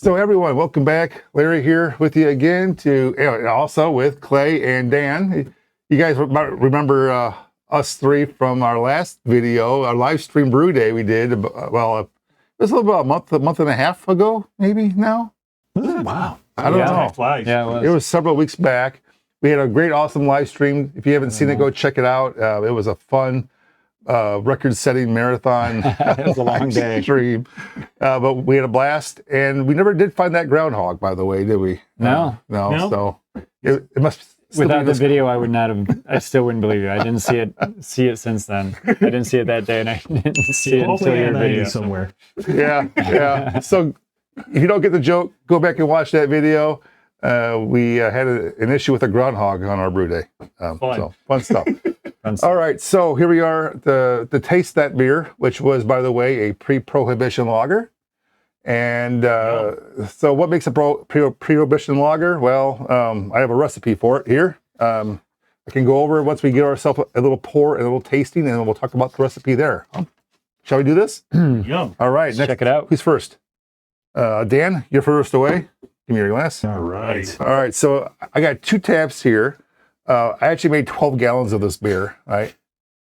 So everyone, welcome back. Larry here with you again, also with Clay and Dan. You guys might remember us three from our last video, our live stream brew day we did. Well, it was a little about a month and a half ago, maybe now. Wow. I don't know. Yeah, it was several weeks back. We had a great, awesome live stream. If you haven't seen it, go check it out. It was a fun, record-setting marathon. It was a long day. Stream. But we had a blast, and we never did find that groundhog, by the way, did we? No. So it must. Without the video, I would not have. I still wouldn't believe you. I didn't see it since then. I didn't see it that day, and I didn't see it until your video somewhere. Yeah. So if you don't get the joke, go back and watch that video. We had an issue with a groundhog on our brew day. So fun stuff. All right, so here we are to taste that beer, which was, by the way, a pre-prohibition lager. And so what makes a pre-prohibition lager? Well, I have a recipe for it here. I can go over once we get ourselves a little pour and a little tasting, and we'll talk about the recipe there. Shall we do this? Yum. All right, check it out. Who's first? Dan, you're first away. Give me your glass. All right. All right, so I got 2 taps here. I actually made 12 gallons of this beer, right?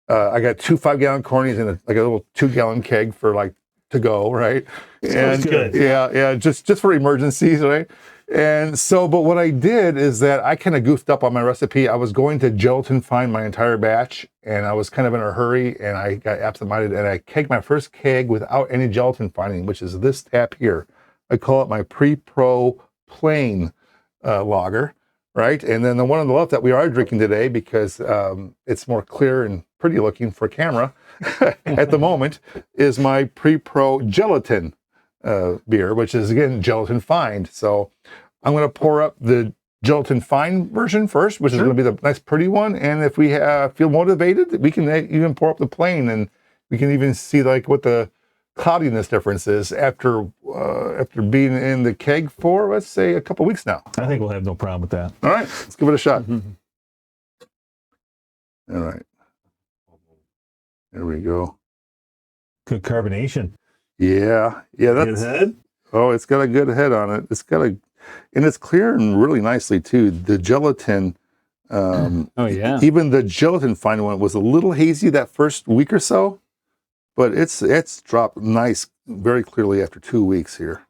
I got 2 5-gallon cornies and a little 2-gallon keg for to go, right? Sounds good. Yeah, just for emergencies, right? And so, but what I did is that I kind of goofed up on my recipe. I was going to gelatin fine my entire batch, and I was kind of in a hurry, and I got absent-minded, and I kegged my first keg without any gelatin fining, which is this tap here. I call it my pre-pro plain lager. Right, and then the one on the left that we are drinking today, because it's more clear and pretty looking for camera at the moment, is my Pre-Pro Gelatin beer, which is, again, gelatin fined. So I'm going to pour up the gelatin fine version first, which is going to be the nice pretty one. And if we feel motivated, we can even pour up the plain, and we can even see what the cloudiness difference is after being in the keg for, let's say, a couple weeks now. I think we'll have no problem with that. All right, let's give it a shot. All right. There we go. Good carbonation. Yeah, that's Good head. Oh, it's got a good head on it. And it's clearing really nicely too. The gelatin, even the gelatin fine one was a little hazy that first week or so. But it's dropped nice, very clearly after 2 weeks here.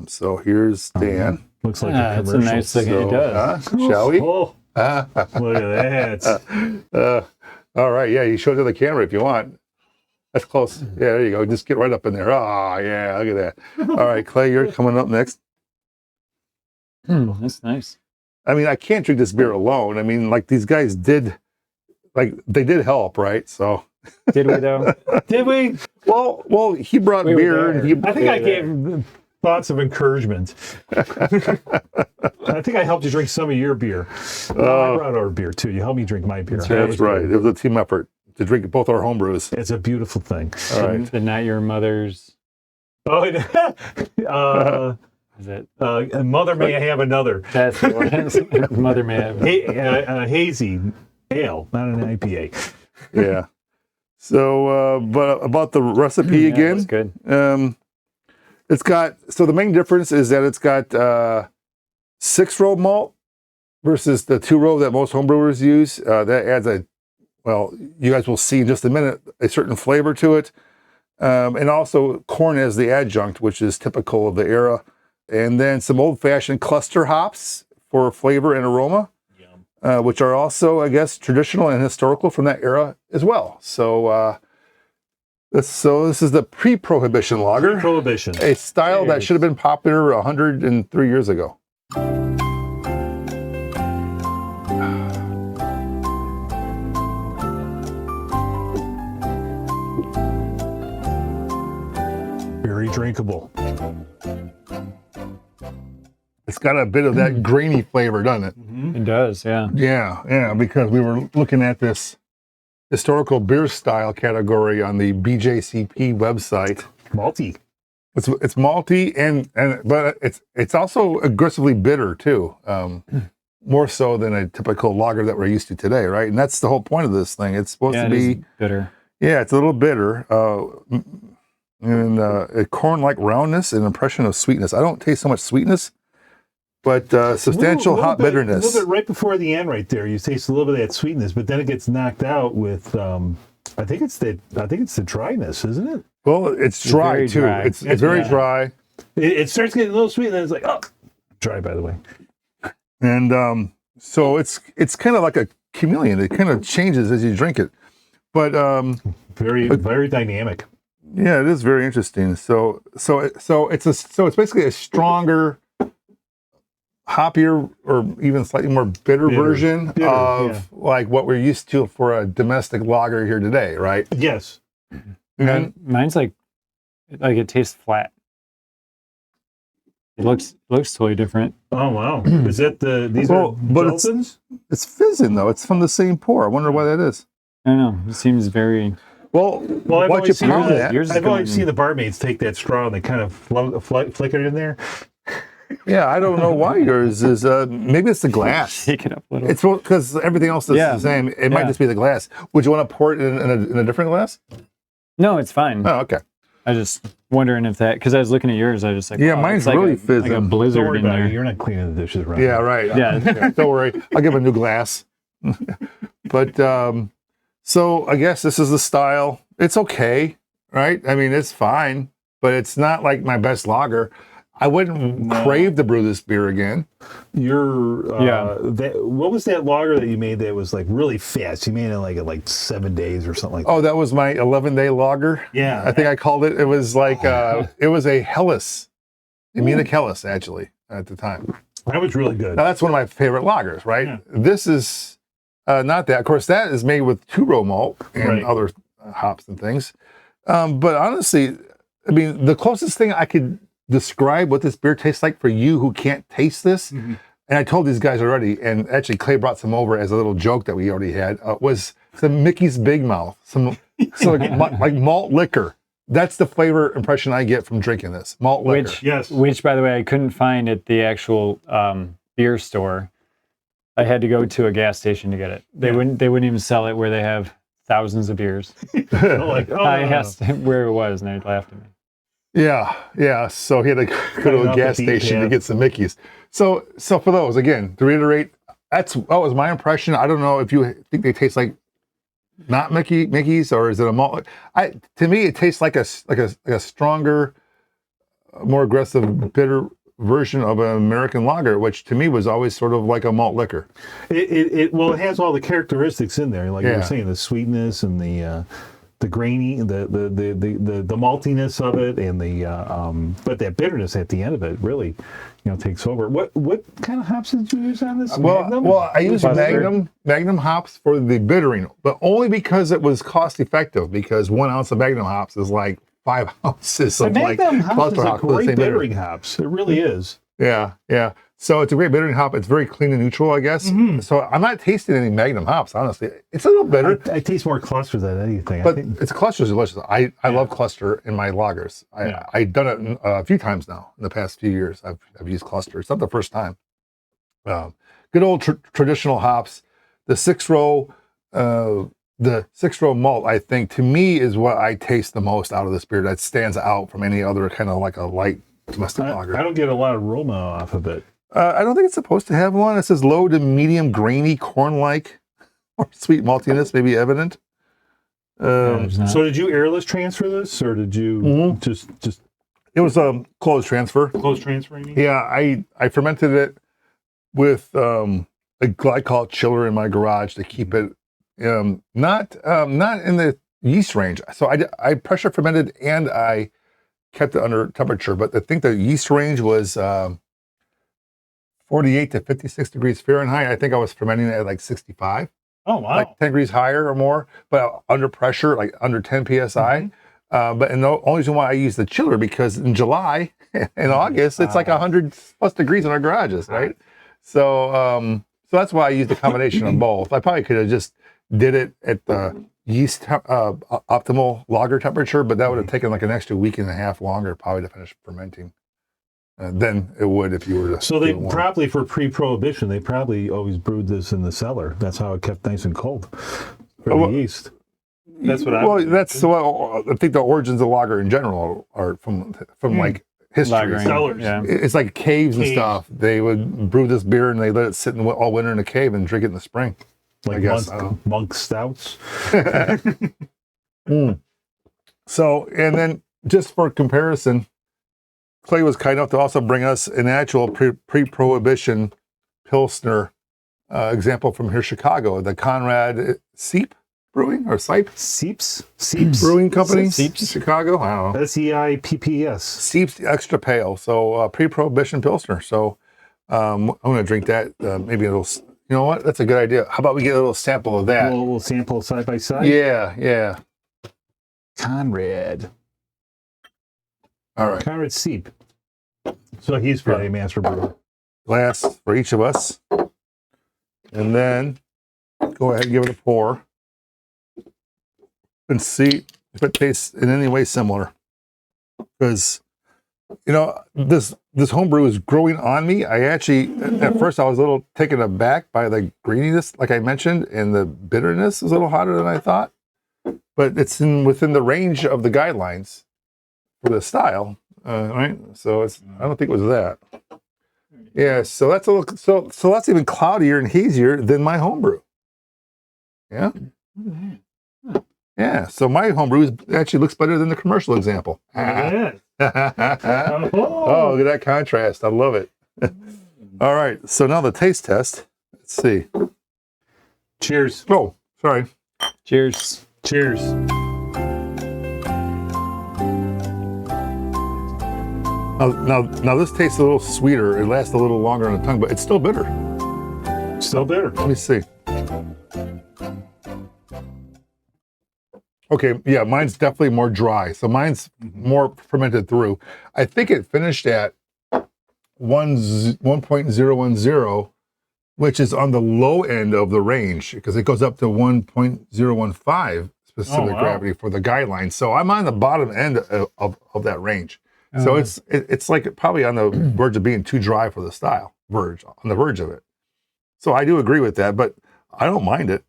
So here's Dan. Looks like a it's commercial. a nice thing it does. Shall we? Oh, look at that. All right, yeah, you show it to the camera if you want. That's close. Yeah, there you go. Just get right up in there. Oh, yeah, look at that. All right, Clay, you're coming up next. That's nice. I mean, I can't drink this beer alone. I mean, these guys did, they did help, right? So... Did we though? Did we? Well, he brought beer. And I think I gave thoughts of encouragement. I think I helped you drink some of your beer. I brought our beer too. You helped me drink my beer. That's right. It was a team effort to drink both our home brews. It's a beautiful thing. All right. The not your mother's. Oh, Is it? Mother may have another. That's what it is. Mother may have. Hazy ale, not an IPA. Yeah. So, but about the recipe again, That's good. it's got, so the main difference is that it's got 6-row malt versus the 2-row that most homebrewers use. That adds you guys will see in just a minute, a certain flavor to it. And also corn as the adjunct, which is typical of the era. And then some old-fashioned cluster hops for flavor and aroma. Which are also, I guess, traditional and historical from that era as well. So, this is the pre-prohibition lager. Pre-prohibition. A style that should have been popular 103 years ago. Very drinkable. It's got a bit of that grainy flavor, doesn't it? It does, yeah. Yeah, because we were looking at this historical beer style category on the BJCP website. Malty. It's malty but it's also aggressively bitter too. More so than a typical lager that we're used to today, right? And that's the whole point of this thing. It's supposed to be bitter. Yeah, it's a little bitter. and a corn-like roundness and impression of sweetness. I don't taste so much sweetness, but substantial hop bitterness. A little bit right before the end, right there. You taste a little bit of that sweetness, but then it gets knocked out with. I think it's the dryness, isn't it? Well, it's dry very too. dry. It's very dry, It starts getting a little sweet, and then it's like, oh, dry. By the way. and so it's kind of like a chameleon. It kind of changes as you drink it, but very dynamic. yeah, it is very interesting. So it's basically a stronger, hoppier, or even slightly more bitter version of like what we're used to for a domestic lager here today, right? Yes. And Mine's like it tastes flat. It looks totally different. Oh wow! Is that these are Gelatins? it's fizzing though. It's from the same pour. I wonder why that is. I don't know. It seems very. Well, I've what you always seen pound that? I've always seen the barmaids take that straw and they kind of flick it in there. Yeah, I don't know why yours is. Maybe it's the glass. Shake it up a little. It's because everything else is the same. It might just be the glass. Would you want to pour it in a different glass? No, it's fine. Oh, okay. I was just wondering if that, because I was looking at yours, I was just like, Yeah, wow, mine's it's like really a fizzing. like a Don't blizzard worry in about there. it. You're not cleaning the dishes right. Yeah, right. Yeah. Don't worry. I'll give him a new glass. But so I guess this is the style. It's okay, right? I mean, it's fine, but it's not like my best lager. I wouldn't crave to brew this beer again. What was that lager that you made that was like really fast? You made it like 7 days or something like that. Oh, that was my 11-day lager. Yeah. I think I called it. It was like it was a Helles, a Munich Helles actually at the time. That was really good. Now that's one of my favorite lagers, right? Yeah. This is not that. Of course, that is made with two-row malt and other hops and things. But honestly, I mean, the closest thing I could describe what this beer tastes like for you who can't taste this, and I told these guys already, and actually Clay brought some over as a little joke that we already had, was some Mickey's Big Mouth, some like malt liquor. That's the flavor impression I get from drinking this malt liquor. Which, by the way, I couldn't find at the actual beer store. I had to go to a gas station to get it. They wouldn't even sell it where they have thousands of beers. I asked him where it was, and they laughed at me. Yeah. So he had to go to a gas station to get some Mickeys. So for those, again, to reiterate, that was my impression. I don't know if you think they taste like not Mickey's, or is it a malt? To me, it tastes like a stronger, more aggressive, bitter version of an American lager, which to me was always sort of like a malt liquor. It has all the characteristics in there, like you were saying, the sweetness and the grainy, the maltiness of it, and but that bitterness at the end of it really, takes over. What kind of hops did you use on this? Magnum? Well, I used Magnum hops for the bittering, but only because it was cost effective. Because 1 ounce of Magnum hops is like 5 ounces of Magnum hops is a great bittering hops. It really is. Yeah. So it's a great bittering hop. It's very clean and neutral, I guess. So I'm not tasting any Magnum hops, honestly. It's a little bitter. I taste more cluster than anything. But its cluster's delicious. I love cluster in my lagers. I've done it a few times now in the past few years. I've used cluster. It's not the first time. Good old traditional hops. The six row malt, I think, to me is what I taste the most out of this beer. That stands out from any other kind of like a light domestic lager. I don't get a lot of aroma off of it. I don't think it's supposed to have one. It says low to medium grainy, corn-like, or sweet maltiness may be evident. So did you airless transfer this, or did you just? It was a closed transfer. Closed transferring? Yeah, I fermented it with a glycol chiller in my garage to keep it not in the yeast range. So I pressure fermented and I kept it under temperature. But I think the yeast range was 48 to 56 degrees Fahrenheit. I think I was fermenting it at like 65. Oh, wow. Like 10 degrees higher or more, but under pressure, like under 10 PSI. But the only reason why I use the chiller, because in July and August, it's like 100 plus degrees in our garages, right? So that's why I used a combination of both. I probably could have just did it at the yeast optimal lager temperature, but that would have taken like an extra week and a half longer probably to finish fermenting than it would if you were to. So they probably, for pre-prohibition, they probably always brewed this in the cellar. That's how it kept nice and cold for the yeast. That's what I. Well, that's what I think the origins of lager in general are from like history. Lagering, Cellars. yeah. It's like caves and Caves. stuff. They would brew this beer and they let it sit all winter in a cave and drink it in the spring. I Like guess. monk stouts. So, and then just for comparison, Clay was kind enough to also bring us an actual pre-prohibition Pilsner example from here, Chicago, the Conrad Seipps Brewing or Seipps Seipps Brewing Company, Seipps? Chicago. I don't know. Seipps. Seipps Extra Pale, so pre-prohibition Pilsner. So I'm going to drink that. Maybe a little. You know what? That's a good idea. How about we get a little sample of that? We'll sample side by side. Yeah. Conrad. All right. Conrad Seipps. So he's probably a master brewer. Glass for each of us. And then go ahead and give it a pour. And see if it tastes in any way similar. Because, this homebrew is growing on me. I actually, at first I was a little taken aback by the greeniness, like I mentioned, and the bitterness is a little hotter than I thought. But it's within the range of the guidelines for the style, right? So I don't think it was that. Yeah, so that's a little, so that's even cloudier and hazier than my homebrew. Yeah. Yeah, so my homebrew actually looks better than the commercial example. Yeah. Oh, look at that contrast. I love it. All right, so now the taste test. Let's see. Cheers. Oh, sorry. Cheers. Cheers. Now this tastes a little sweeter. It lasts a little longer on the tongue, but it's still bitter. Still bitter. Let me see. Okay, yeah, mine's definitely more dry. So mine's more fermented through. I think it finished at 1.010, which is on the low end of the range because it goes up to 1.015 specific gravity for the guidelines. So I'm on the bottom end of that range. So it's like probably on the verge of being too dry for the style, on the verge of it. So I do agree with that, but I don't mind it.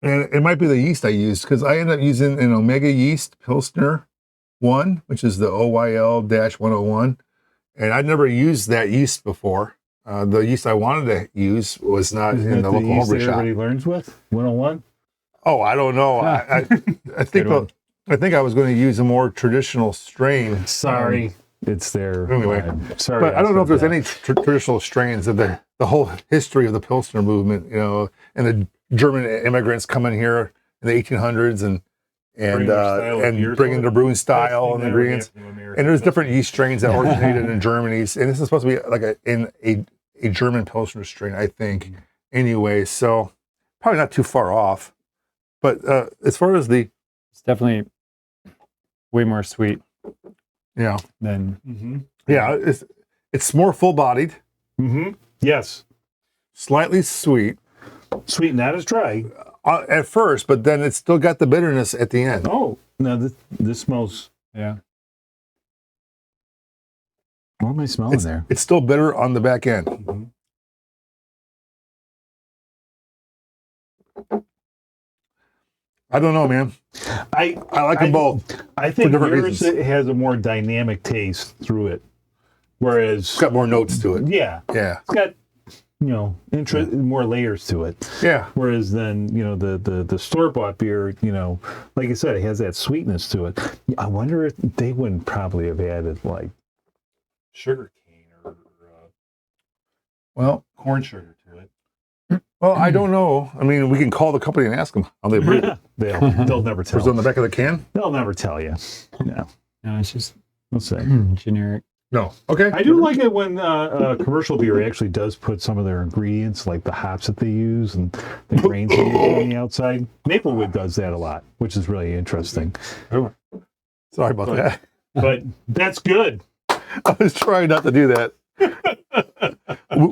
And it might be the yeast I used because I ended up using an Omega yeast Pilsner 1, which is the OYL-101. And I'd never used that yeast before. The yeast I wanted to use was not in the local homebrew shop. Everybody learns with 101. Oh, I don't know. I think I think I was going to use a more traditional strain. Sorry, it's there. Anyway, sorry, but I don't know if there's any traditional strains of the whole history of the Pilsner movement, and the German immigrants coming here in the 1800s and bringing the brewing style and ingredients. And there's different yeast strains that originated in Germany. And this is supposed to be like a German Pilsner strain, I think. Anyway, so probably not too far off. But as far as it's definitely way more sweet. Yeah. Than Yeah, it's more full-bodied. Yes. Slightly sweet. Sweet, not as dry. At first, but then it's still got the bitterness at the end. Oh, now this smells. Yeah. What am I smelling there? It's still bitter on the back end. I don't know, man. I like them both. I think different yours reasons. has a more dynamic taste through it, whereas It's got more notes to it. yeah, Yeah. it's got more layers to it. Yeah. Whereas then the store bought beer, like I said, it has that sweetness to it. I wonder if they wouldn't probably have added like sugar cane or Well, corn sugar to it. well, I don't know. I mean, we can call the company and ask them how they brew it. They'll never Was it on tell. the back of the can? They'll never tell you. No, No, it's just we'll say. generic. No. Okay. I do like it when commercial beer actually does put some of their ingredients, like the hops that they use and the grains they use on the outside. Maplewood does that a lot, which is really interesting. Sorry about that. But that's good. I was trying not to do that.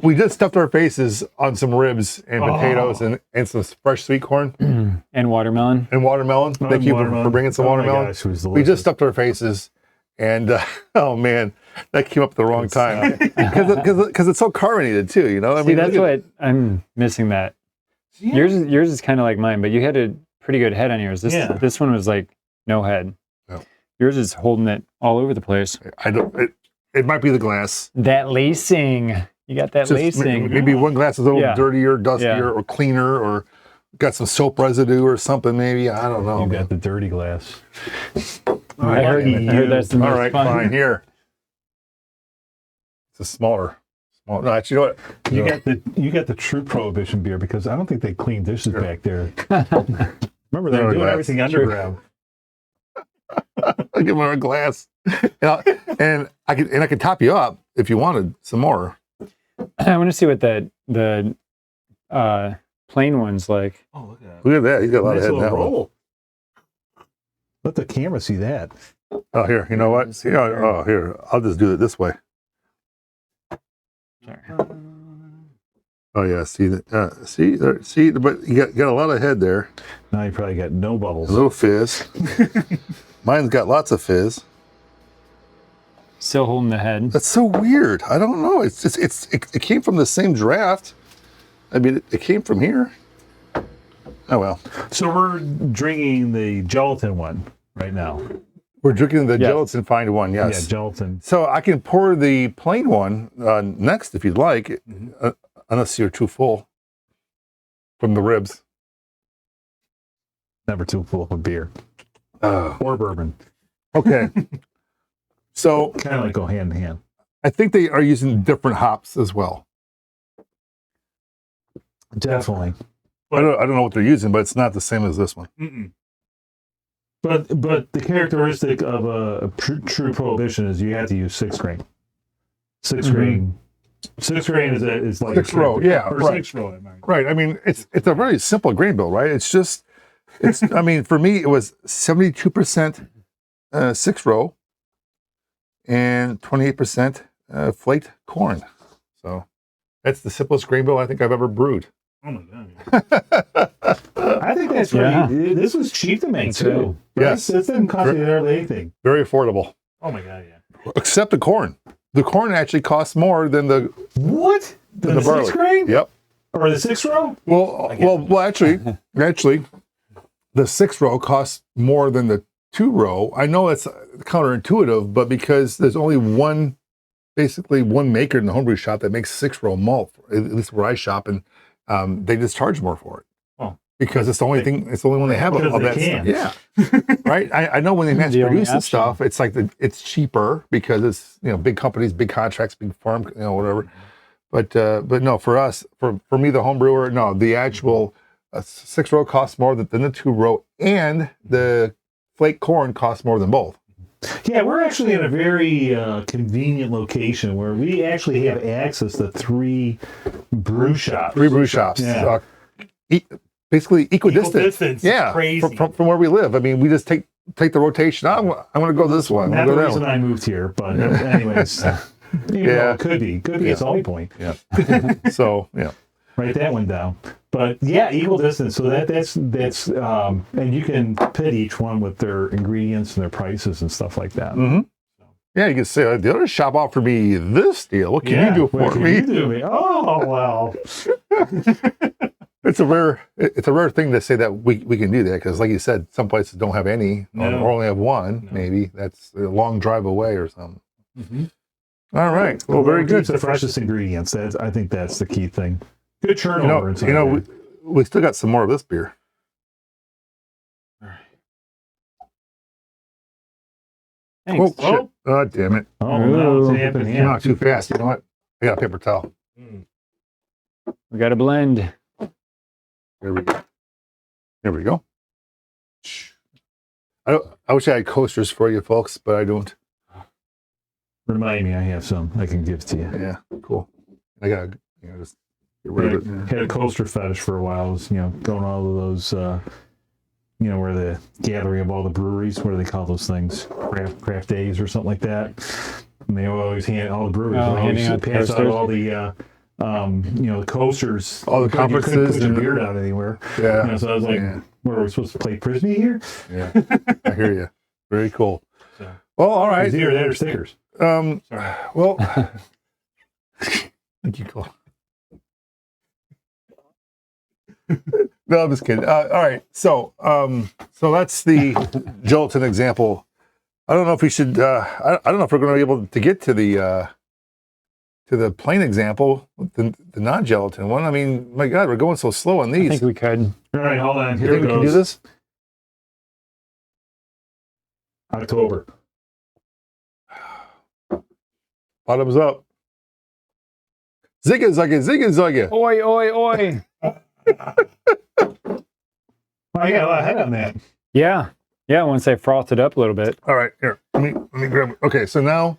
We just stuffed our faces on some ribs and potatoes and some fresh sweet corn And watermelon. and watermelon. Thank you for bringing some watermelon. My gosh, it was We delicious. just stuffed our faces, and oh man, that came up at the wrong time because it's so carbonated too. I See, mean, that's look at- what I'm missing. That Yours is kind of like mine, but you had a pretty good head on yours. This one was like no head. No. Yours is holding it all over the place. It might be the glass. That lacing. You got that lacing. Maybe one glass is a little dirtier, dustier, Yeah. or cleaner, or got some soap residue or something. Maybe I don't know. You got the dirty glass. I heard that's the most All right, fun. fine. Here, it's a smaller. No, actually, you know what? You got the true Prohibition beer because I don't think they clean dishes back there. Remember they were doing everything underground. I'll give them a glass, and I could top you up if you wanted some more. I want to see what the plain one's like. Oh, look at that! Look at that. He's got a lot of Nice head in little that one. roll. Let the camera see that. Oh, here. You know what? See, here. I'll just do it this way. Sorry. Oh yeah. See that? See there? See, but you got a lot of head there. Now you probably got no bubbles. A little fizz. Mine's got lots of fizz. Still holding the head. That's so weird. I don't know. It came from the same draft. I mean, it came from here. Oh well. So we're drinking the gelatin one right now. We're drinking the Yes. Gelatin Find one. Yes. Yeah, gelatin. So I can pour the plain one next if you'd like, unless you're too full from the ribs. Never too full of beer Oh. or bourbon. Okay. So Kind of like go hand in hand. I think they are using different hops as well. Definitely. I don't know what they're using, but it's not the same as this one. Mm-mm. But the characteristic of a true Prohibition is you have to use 6 grain. 6 grain. 6 grain is like 6 row, yeah, or right. 6 row. I mean. Right. I mean, it's a very simple grain bill, right? I mean, for me, it was 72% 6 row and 28% flaked corn. So that's the simplest grain bill I think I've ever brewed. Oh my god! I think that's pretty. This was cheap to make too. Yes. This didn't cost you hardly anything. Very affordable, Oh my god! Yeah. except the corn. The corn actually costs more than the What? than The the barley. 6 grain? Yep. Or the 6 row? Well, actually, the 6 row costs more than the 2 row. I know it's counterintuitive, but because there's only basically one maker in the homebrew shop that makes 6 row malt, at least where I shop, and they just charge more for it. Oh. Because it's the only thing, it's the only one they have Because of they that can. stuff. Yeah. Right? I know when they mass The only produce the option. stuff, it's like it's cheaper because it's, big companies, big contracts, big farm, whatever. But no, for us, for me, the home brewer, no, the actual 6 row costs more than the 2 row, and the flake corn costs more than both. Yeah, we're actually in a very convenient location where we actually have access to 3 brew shops. 3 brew shops. Yeah. Basically equidistant. Equidistant. Yeah. Crazy. From where we live. I mean, we just take the rotation. I'm going to go this one. Not I'm the gonna go reason that I moved here, but anyways. Yeah. It could be a selling point. one. Yeah. So, yeah. Write that one down. But yeah, equal distance. So that's and you can pit each one with their ingredients and their prices and stuff like that. Mm-hmm. Yeah, you can say, the other shop offered me this deal. What can you do what for can me? you do me? Oh well. It's a rare thing to say that we can do that, because like you said, some places don't have any or only have one. No. Maybe that's a long drive away or something. Mm-hmm. All right. Well, very good. The freshest ingredients. I think that's the key thing. Good turnover. inside there. we still got some more of this beer. Thanks. Oh, shit. Oh, damn it. Oh, no, it's happening. Yeah. Not too fast. You know what? I got a paper towel. We got a blend. There we go. There we go. I wish I had coasters for you folks, but I don't. Remind me, I have some I can give to you. Yeah, cool. I gotta, just get rid of it. Had a coaster fetish for a while. I was, going all of those, where the gathering of all the breweries, what do they call those things? Craft days or something like that. And they always hand all the breweries. Oh, would always handing out pass out coasters? all the, the coasters. All the You couldn't conferences put your and- beer down anywhere. Yeah. So I was like, Yeah. what, are we supposed to play Prismy here? Yeah, I hear you. Very cool. So, Well, all right. it's either that or stickers. Sorry. Well, thank you, Cole. No, I'm just kidding. All right, so that's the gelatin example. I don't know if we should. I don't know if we're going to be able to get to the plain example, the non-gelatin one. I mean, my God, we're going so slow on I these. think we could. All right, hold on. You Here think it we can do goes. this? October. Bottoms up. Zigga zagga, zigga zagga. Oi, oi, oi. I got a lot ahead on that. Yeah. Yeah, once I frothed it up a little bit. All right, here. Let me grab it. Okay, so now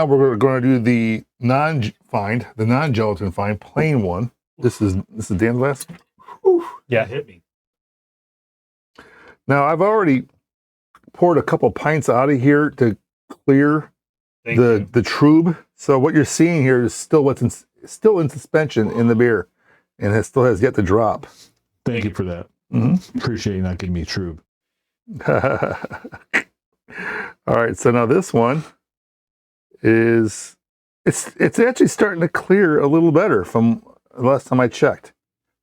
we're going to do the non-gelatin fine, plain one. This is Dan's glass. Yeah. Hit me. Now I've already poured a couple pints out of here to clear the trube. So what you're seeing here is still still in suspension in the beer, and it still has yet to drop. Thank you for that. Mm-hmm. Appreciate you not giving me true. All right, so now this one is it's actually starting to clear a little better from the last time I checked.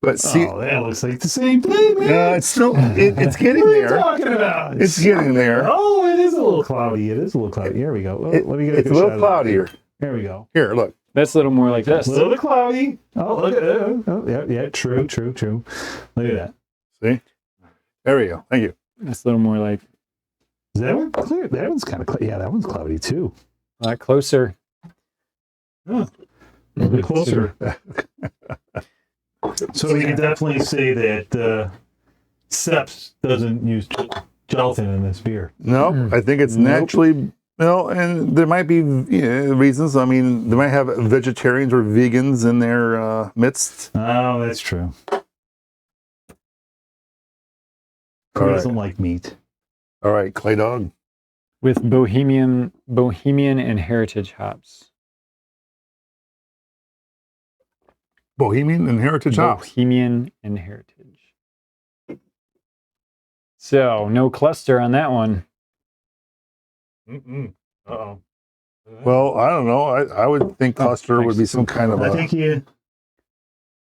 But see, that looks like the same thing, man. it's still it's getting What are you there. talking about? It's getting there. Oh, it is a little cloudy. It is a little cloudy. Here we go. Well, let me get It's a little cloudier. There we go. Here, look. That's a little more like this. A little bit cloudy. Oh, look at that. Oh, yeah, true. Look at that. See? There we go. Thank you. That's a little more like Is that one clear? That one's kind of cloudy. Yeah, that one's cloudy too. a lot closer. Huh. A little bit closer. So we can definitely say that Seipps doesn't use gelatin in this beer. No, I think it's naturally, and there might be reasons. I mean, they might have vegetarians or vegans in their midst. Oh, that's true. Who doesn't like meat? All right, Clay Dog. With Bohemian and heritage hops. Bohemian and Heritage hops. Bohemian and heritage. So no cluster on that one. Uh-oh. Well, I don't know. I would think cluster would be some kind of I a. think you.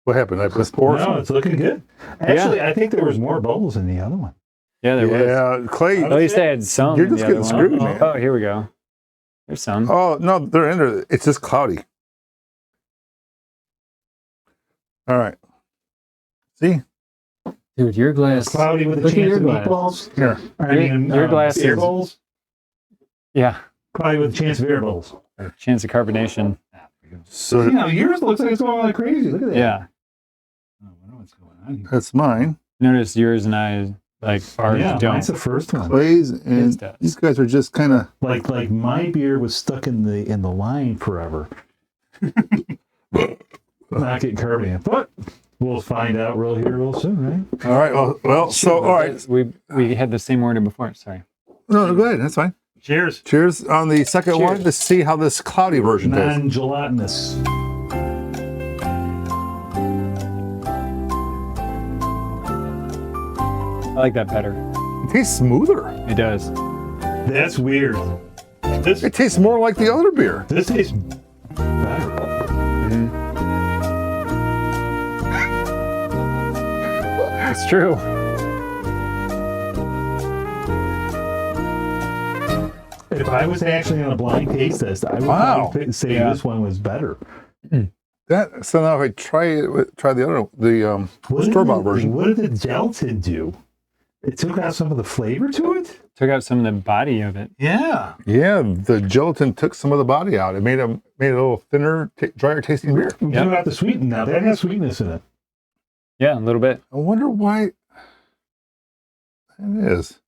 What happened? I put pour. No, it's looking good. Actually, I think there was more bubbles in the other one. Yeah, there was. Yeah, Clay. At least I had some. You're in just the getting other screwed, one. man. Oh, here we go. There's some. Oh no, they're in there. It's just cloudy. All right. See? Dude, your glass. Cloudy with a Look at chance your of glass. meatballs. Here. I mean, Your glass beer is- bowls. Yeah. Cloudy with a chance of beer bowls. Chance of carbonation. So Yours looks like it's going like crazy. Look at that. Yeah. Oh, I know what's going on here. that's mine. Notice yours and I, like, ours Yeah, don't. mine's the first one. Clay's and It's does. these guys are just kind of. Like my beer was stuck in the line forever. Not getting carbonated, but we'll find out real soon, right? All right. Well. So all right. We had the same order before. Sorry. No, go ahead. That's fine. Cheers. Cheers on the second one to see how this cloudy version tastes. Non-gelatinous. I like that better. It tastes smoother. It does. That's weird. This It tastes more like the other beer. tastes better. It's true. If I was actually on a blind taste test, I would Wow. probably say Yeah. this one was better. So now if I try the store bought version. What did the gelatin do? It took out some of the flavor to it? Took out some of the body of it. Yeah. Yeah, the gelatin took some of the body out. It made a little thinner, drier tasting beer. We took out the sweeten. Now that has sweetness in it. Yeah, a little bit. I wonder why it is.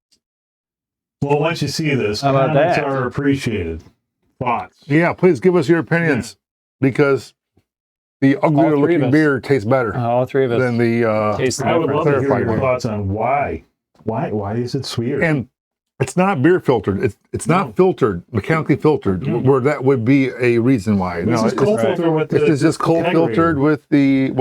Well, once you see this, How about comments that? are appreciated. Thoughts? Yeah, please give us your opinions because the uglier three of looking us. beer tastes better All three of us than the taste I would love to hear clarified your one. thoughts on why. Why is it sweeter? And it's not beer filtered. It's not filtered, mechanically filtered, where that would be a reason why. this is cold filter with the. It's just cold kegerator. filtered with the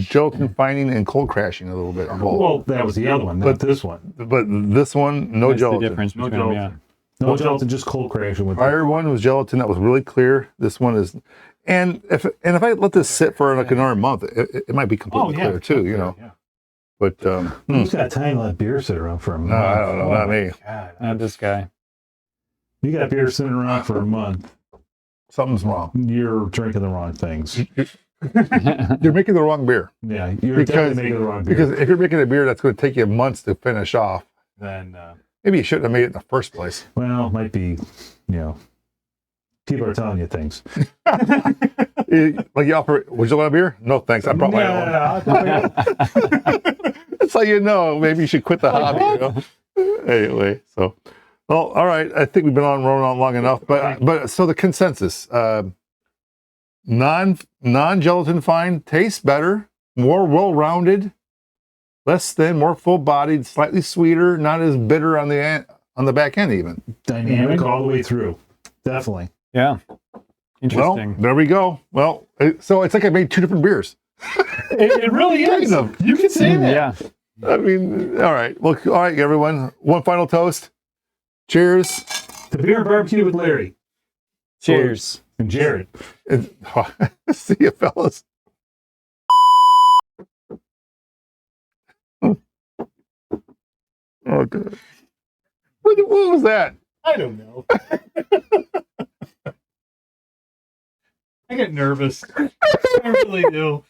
gelatin fining and cold crashing a little bit involved. Well, that was the other one, not this one. But this one, no That's the gelatin. difference No between them, yeah. gelatin. No gelatin, just cold crashing with. Prior one was gelatin that was really clear. This one is, And if I let this sit for like another month, it might be completely clear too, you know. Yeah. But Who's got time to let beer sit around for a month? no, I don't know, not me. God. Not this guy. You got beer sitting around for a month. Something's wrong. You're drinking the wrong things. You're making the wrong beer. Yeah, you're definitely making the wrong beer. Because if you're making a beer that's going to take you months to finish off, Then, maybe you shouldn't have made it in the first place. well, it might be, you know, people are telling you things. Like you offer, would you want a beer? No, thanks. I brought my own. That's how you know. Maybe you should quit the hobby. You know? Anyway, so, well, all right. I think we've been rolling on long enough. But so the consensus: non-gelatin fine tastes better, more well-rounded, less thin, more full-bodied, slightly sweeter, not as bitter on the back end even. Dynamic all the way through. Definitely. Yeah. Interesting. Well, there we go. Well, so it's like I made two different beers. It really is. Kind of. You can say that. Yeah. I mean, all right. Well, all right, everyone. One final toast. Cheers. The Beer-N-BBQ with Larry. Cheers. And Jared. And, see you, fellas. Oh, good. What was that? I don't know. I get nervous. I really do.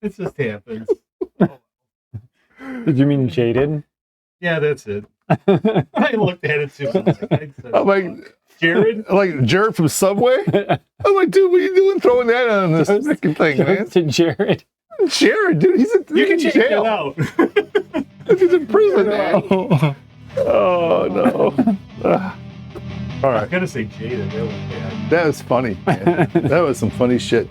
It just happens. Did you mean jaded? Yeah, that's it. I looked at it too. I'm like, Jared? like Jared from Subway? I'm like, dude, what are you doing throwing that on this freaking thing, man? To Jared. Jared, dude, he's You can in check jail. that out. He's in prison now. Oh, no. All I'm right. going to say jaded. That was bad. That was funny, man. That was some funny shit.